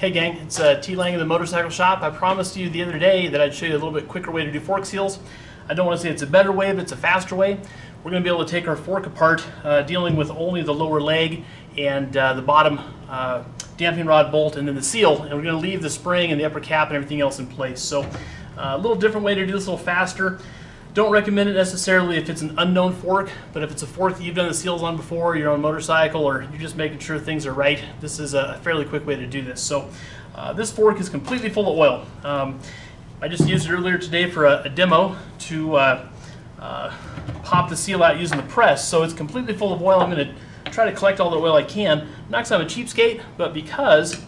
Hey gang, it's T. Lang in the Motorcycle Shop. I promised you the other day that I'd show you a little bit quicker way to do fork seals. I don't want to say it's a better way, but it's a faster way. We're going to be able to take our fork apart, dealing with only the lower leg and the bottom damping rod bolt and then the seal, and we're going to leave the spring and the upper cap and everything else in place. So a little different way to do this, a little faster. Don't recommend it necessarily if it's an unknown fork, but if it's a fork that you've done the seals on before, you're on a motorcycle, or you're just making sure things are right, this is a fairly quick way to do this. So this fork is completely full of oil. I just used it earlier today for a demo to pop the seal out using the press. So it's completely full of oil. I'm going to try to collect all the oil I can, not because I'm a cheapskate, but because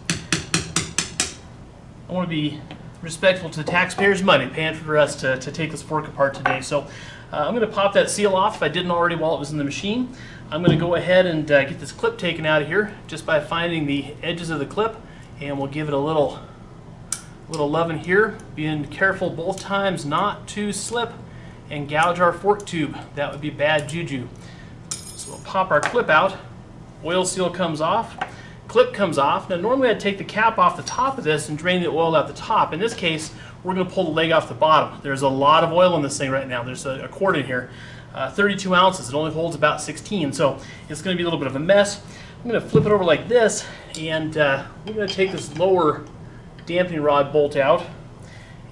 I want to be respectful to the taxpayers' money paying for us to take this fork apart today. So I'm going to pop that seal off if I didn't already while it was in the machine. I'm going to go ahead and get this clip taken out of here just by finding the edges of the clip, and we'll give it a little loving here, being careful both times not to slip and gouge our fork tube. That would be bad juju. So we'll pop our clip out, oil seal comes off, clip comes off. Now normally I'd take the cap off the top of this and drain the oil out the top. In this case, we're going to pull the leg off the bottom. There's a lot of oil in this thing right now. There's a quart in here, 32 ounces. It only holds about 16, so it's going to be a little bit of a mess. I'm going to flip it over like this, and we're going to take this lower damping rod bolt out,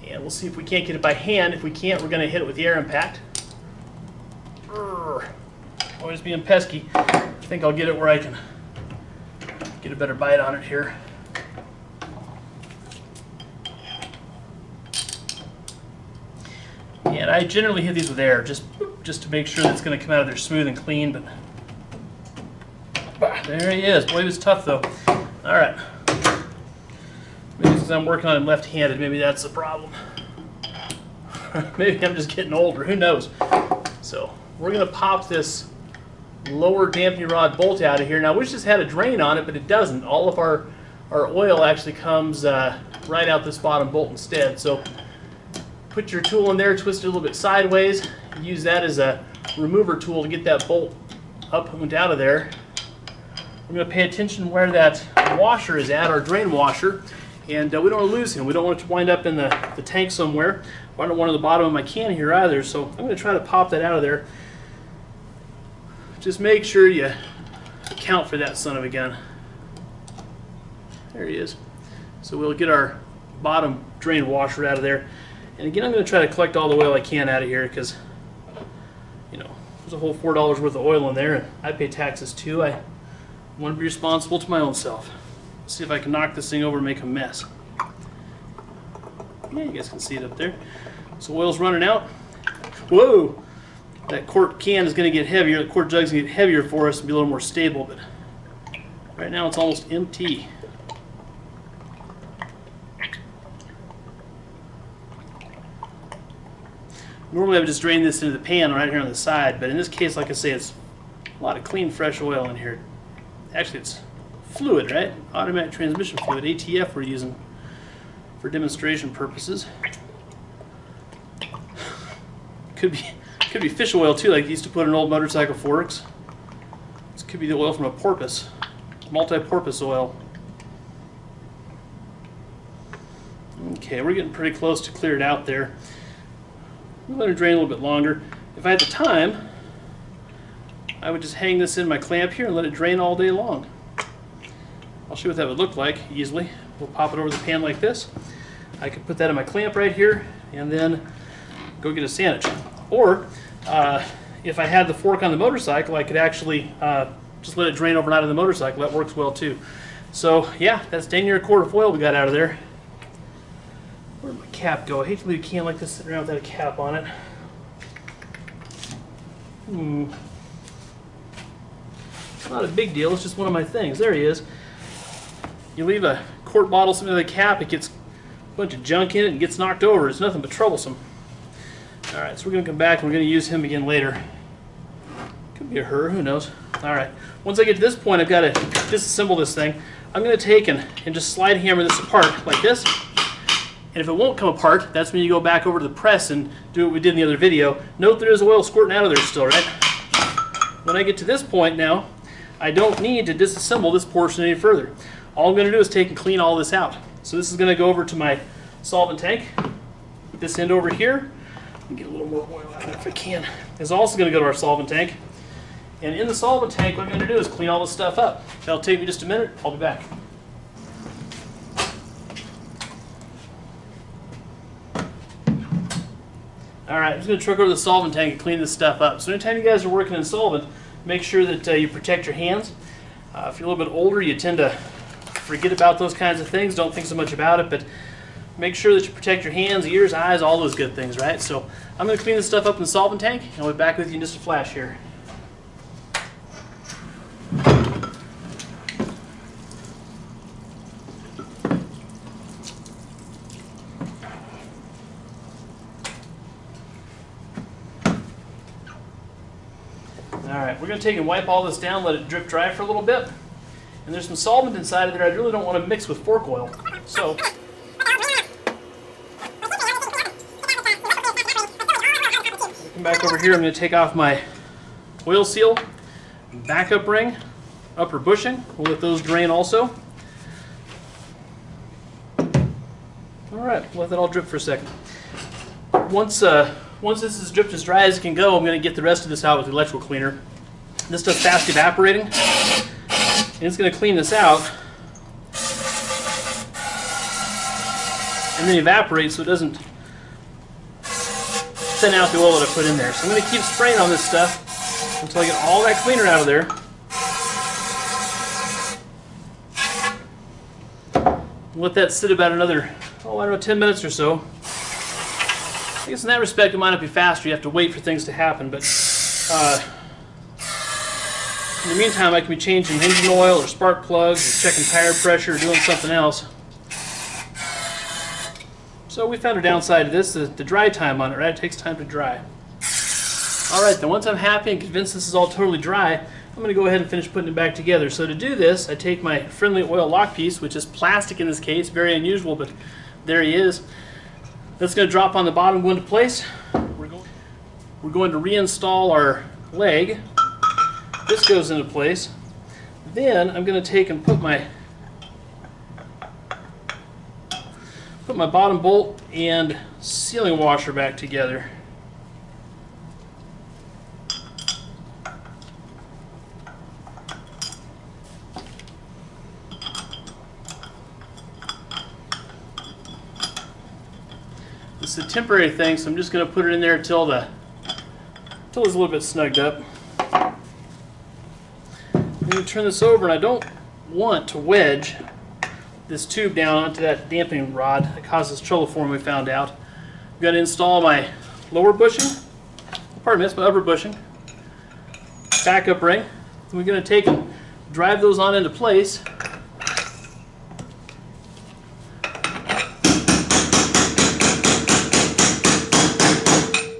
and we'll see if we can't get it by hand. If we can't, we're going to hit it with the air impact. Always being pesky. I think I'll get it where I can get a better bite on it here. And I generally hit these with air just to make sure that it's going to come out of there smooth and clean. But there he is. Boy, he was tough though. All right. Maybe because I'm working on him left-handed, maybe that's the problem. Maybe I'm just getting older. Who knows? So we're going to pop this lower damping rod bolt out of here. Now I wish this had a drain on it, but it doesn't. All of our oil actually comes right out this bottom bolt instead. So put your tool in there, twist it a little bit sideways, use that as a remover tool to get that bolt up and out of there. We're going to pay attention where that washer is at, our drain washer, and we don't want to lose him. We don't want it to wind up in the tank somewhere. I don't want it at the bottom of my can here either, so I'm going to try to pop that out of there. Just make sure you account for that son of a gun. There he is. So we'll get our bottom drain washer out of there. And again, I'm going to try to collect all the oil I can out of here because, you know, there's a whole $4 worth of oil in there, and I pay taxes too. I want to be responsible to my own self. Let's see if I can knock this thing over and make a mess. Yeah, you guys can see it up there. So oil's running out. Whoa! That quart can is going to get heavier. The quart jug's going to get heavier for us and be a little more stable, but right now it's almost empty. Normally I would just drain this into the pan right here on the side, but in this case, like I say, it's a lot of clean, fresh oil in here. Actually, it's fluid, right? Automatic transmission fluid, ATF, we're using for demonstration purposes. Could be fish oil too, like they used to put in old motorcycle forks. This could be the oil from a porpoise, multi-porpoise oil. Okay, we're getting pretty close to cleared out there. We'll let it drain a little bit longer. If I had the time, I would just hang this in my clamp here and let it drain all day long. I'll show you what that would look like easily. We'll pop it over the pan like this. I could put that in my clamp right here and then go get a sandwich. Or if I had the fork on the motorcycle, I could actually just let it drain overnight on the motorcycle. That works well too. So yeah, that's dang near a quart of oil we got out of there. Where'd my cap go? I hate to leave a can like this sitting around without a cap on it. It's not a big deal, it's just one of my things. There he is. You leave a quart bottle sitting with a cap, it gets a bunch of junk in it and gets knocked over. It's nothing but troublesome. Alright, so we're going to come back and we're going to use him again later. Could be a her, who knows. Alright, once I get to this point, I've got to disassemble this thing. I'm going to take and just slide hammer this apart like this. And if it won't come apart, that's when you go back over to the press and do what we did in the other video. Note there is oil squirting out of there still, right? When I get to this point now, I don't need to disassemble this portion any further. all I'm going to do is take and clean all this out. So this is going to go over to my solvent tank. This end over here, get a little more oil out of it if I can, is also going to go to our solvent tank. And in the solvent tank, what I'm going to do is clean all this stuff up. That'll take me just a minute. I'll be back. Alright, I'm just going to truck over to the solvent tank and clean this stuff up. So anytime you guys are working in solvent, make sure that you protect your hands. If you're a little bit older, you tend to forget about those kinds of things, don't think so much about it, but make sure that you protect your hands, ears, eyes, all those good things, right? So I'm going to clean this stuff up in the solvent tank, and I'll be back with you in just a flash here. Alright, we're going to take and wipe all this down, let it drip dry for a little bit. And there's some solvent inside of there I really don't want to mix with fork oil. So, come back over here, I'm going to take off my oil seal, backup ring, upper bushing. We'll let those drain also. Alright, let that all drip for a second. Once this is dripped as dry as it can go, I'm going to get the rest of this out with the electrical cleaner. This does fast evaporating, and it's going to clean this out and then evaporate so it doesn't thin out the oil that I put in there. So I'm going to keep spraying on this stuff until I get all that cleaner out of there. Let that sit about another, I don't know, 10 minutes or so. I guess in that respect it might not be faster, you have to wait for things to happen, but in the meantime I can be changing engine oil or spark plugs or checking tire pressure or doing something else. So we found a downside to this, the dry time on it, right? It takes time to dry. Alright, then once I'm happy and convinced this is all totally dry, I'm going to go ahead and finish putting it back together. So to do this, I take my friendly oil lock piece, which is plastic in this case, very unusual, but there he is. That's going to drop on the bottom, go into place. We're going to reinstall our leg. This goes into place. Then I'm going to take and put my bottom bolt and sealing washer back together. This is a temporary thing, so I'm just going to put it in there until it's a little bit snugged up. I'm going to turn this over, and I don't want to wedge this tube down onto that damping rod that causes trouble for me, we found out. I'm going to install my lower bushing, pardon me, that's my upper bushing, backup ring. And we're going to take and drive those on into place.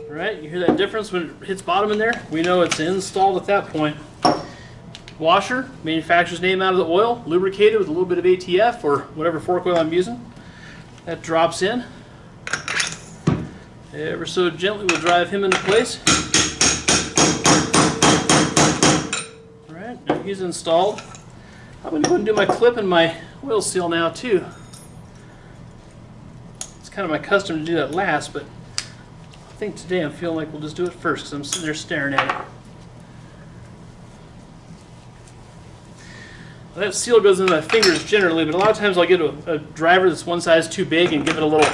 Alright, you hear that difference when it hits bottom in there? We know it's installed at that point. Washer, manufacturer's name out of the oil, lubricated with a little bit of ATF or whatever fork oil I'm using. That drops in. Ever so gently we'll drive him into place. Alright, now he's installed. I'm going to go ahead and do my clip and my oil seal now too. It's kind of my custom to do that last, but I think today I'm feeling like we'll just do it first because I'm sitting there staring at it. That seal goes into my fingers generally, but a lot of times I'll get a driver that's one size too big and give it a little.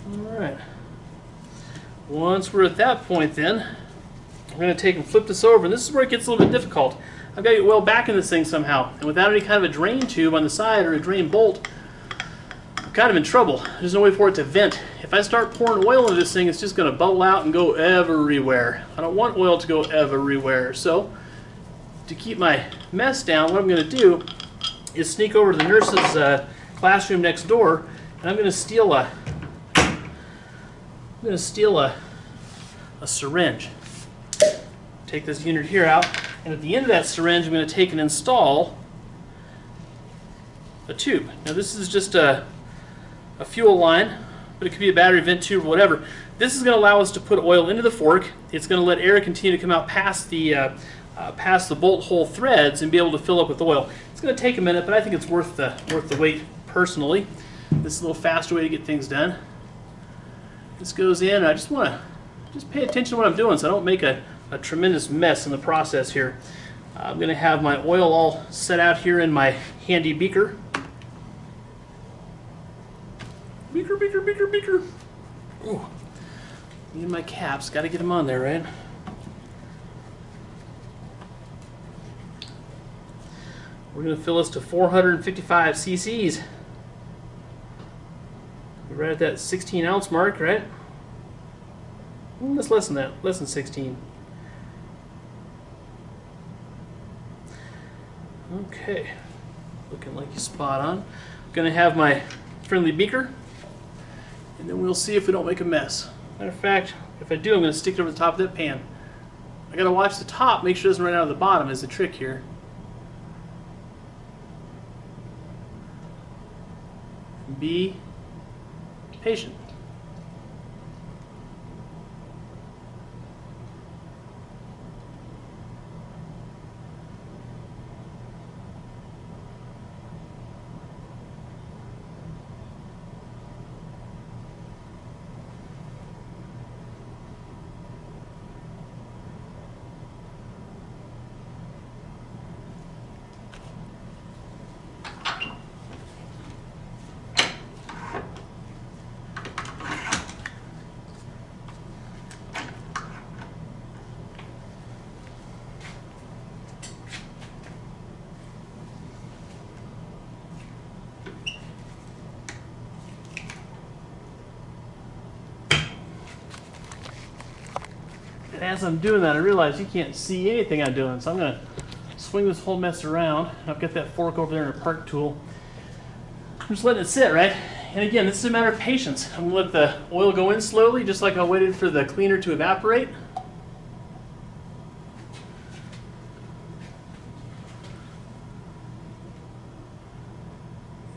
Alright. Once we're at that point then, I'm going to take and flip this over, and this is where it gets a little bit difficult. I've got to get oil back in this thing somehow, and without any kind of a drain tube on the side or a drain bolt, I'm kind of in trouble. There's no way for it to vent. If I start pouring oil into this thing, it's just going to bubble out and go everywhere. I don't want oil to go everywhere. So, to keep my mess down, what I'm going to do is sneak over to the nurse's classroom next door, and I'm going to steal a syringe. Take this unit here out, and at the end of that syringe, I'm going to take and install a tube. Now, this is just a fuel line, but it could be a battery vent tube or whatever. This is going to allow us to put oil into the fork. It's going to let air continue to come out past the past the bolt hole threads and be able to fill up with oil. It's going to take a minute, but I think it's worth the wait personally. This is a little faster way to get things done. This goes in. I just want to pay attention to what I'm doing so I don't make a tremendous mess in the process here. I'm going to have my oil all set out here in my handy beaker. Beaker, beaker, beaker, beaker. Ooh. Me and my caps, got to get them on there, right? We're going to fill this to 455 cc's. We're right at that 16 ounce mark, right? Well, that's less than that, less than 16. Okay, looking like you're spot on. I'm going to have my friendly beaker, and then we'll see if we don't make a mess. Matter of fact, if I do, I'm going to stick it over the top of that pan. I got to watch the top, make sure it doesn't run out of the bottom is the trick here. Be patient. And as I'm doing that, I realize you can't see anything I'm doing, so I'm going to swing this whole mess around. I've got that fork over there in a park tool. I'm just letting it sit, right? And again, this is a matter of patience. I'm going to let the oil go in slowly, just like I waited for the cleaner to evaporate.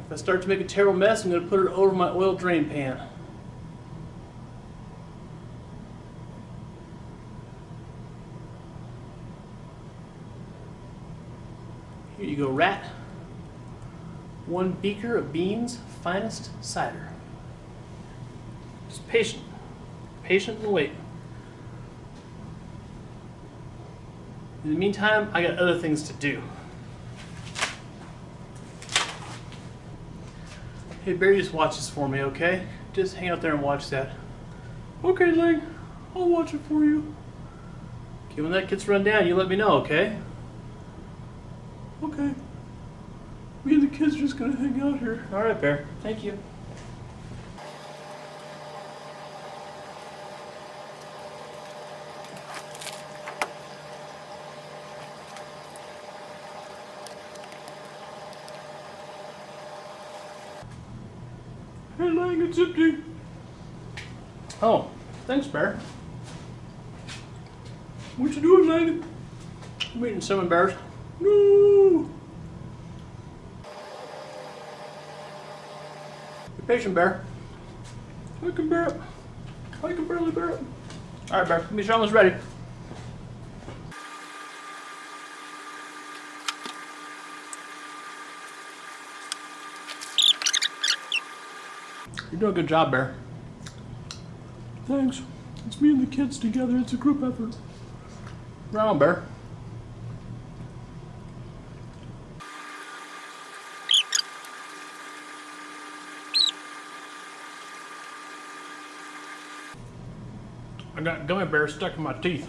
If I start to make a terrible mess, I'm going to put it over my oil drain pan. Here you go, rat. 1 beaker of Bean's finest cider. Just patient. Patient and wait. In the meantime, I got other things to do. Hey, Barry, just watch this for me, okay? Just hang out there and watch that. Okay, Ling, I'll watch it for you. Okay, when that gets run down, you let me know, okay? Okay. Me and the kids are just gonna hang out here. All right, Bear. Thank you. Hey, Lang, it's empty. Oh, thanks, Bear. What you doing, Lang? I'm eating cinnamon bears. No. Be patient, Bear. I can bear it. I can barely bear it. All right, Bear. Let me show almost ready. You're doing a good job, Bear. Thanks. It's me and the kids together. It's a group effort. Right on, Bear. I got gummy bears stuck in my teeth.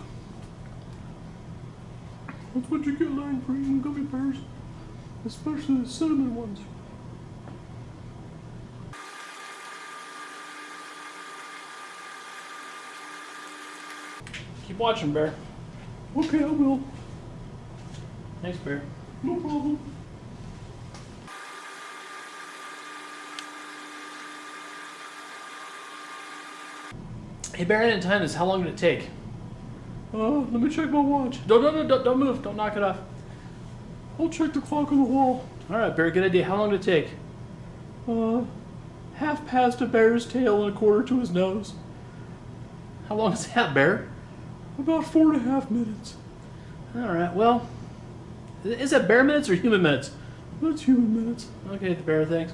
That's what you get, Lang, for eating gummy bears. Especially the cinnamon ones. Keep watching, Bear. Okay, I will. Thanks, Bear. No problem. Hey, Bear, I didn't time this. How long did it take? Let me check my watch. Don't move. Don't knock it off. I'll check the clock on the wall. All right, Bear, good idea. How long did it take? Half past a bear's tail and a quarter to his nose. How long is that, Bear? About 4.5 minutes. All right, well, is that bear minutes or human minutes? That's human minutes. Okay, the bear, thanks.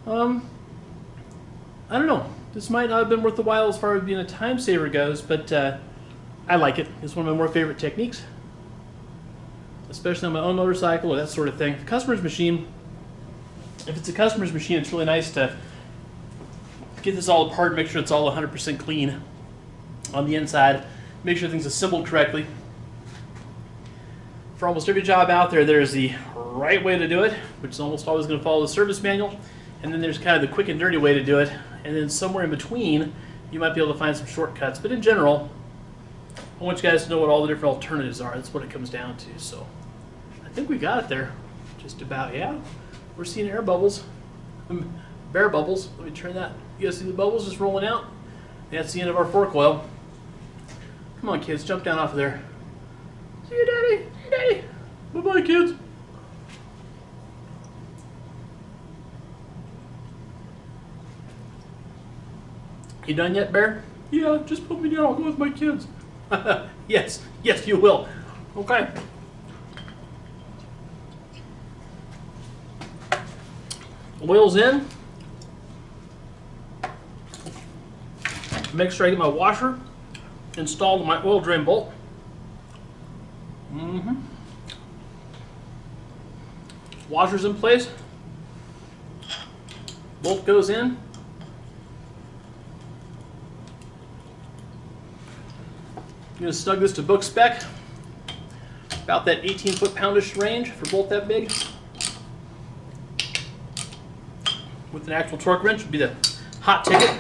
I don't know. This might not have been worth the while as far as being a time saver goes, but I like it. It's one of my more favorite techniques, especially on my own motorcycle or that sort of thing. Customer's machine, if it's a customer's machine, it's really nice to get this all apart and make sure it's all 100% clean on the inside. Make sure things are assembled correctly. For almost every job out there, there's the right way to do it, which is almost always going to follow the service manual, and then there's kind of the quick and dirty way to do it, and then somewhere in between, you might be able to find some shortcuts. But in general, I want you guys to know what all the different alternatives are. That's what it comes down to. So I think we got it there, just about. Yeah, we're seeing air bubbles, bear bubbles. Let me turn that. You guys see the bubbles just rolling out? That's the end of our fork oil. Come on, kids, jump down off of there. See you, Daddy. See you, Daddy. Bye-bye, kids. You done yet, Bear? Yeah, just put me down. I'll go with my kids. Yes, yes, you will. Okay. Oil's in. Make sure I get my washer installed in my oil drain bolt. Washer's in place. Bolt goes in. I'm going to snug this to book spec. About that 18 foot-poundish range for a bolt that big. With an actual torque wrench would be the hot ticket.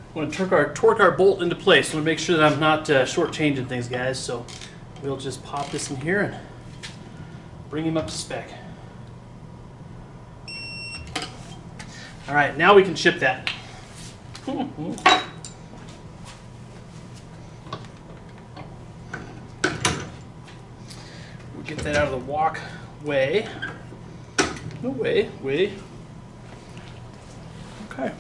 I want to torque our bolt into place. I want to make sure that I'm not shortchanging things, guys. So we'll just pop this in here and bring him up to spec. All right, now we can ship that. We'll get that out of the walkway. No way. Okay.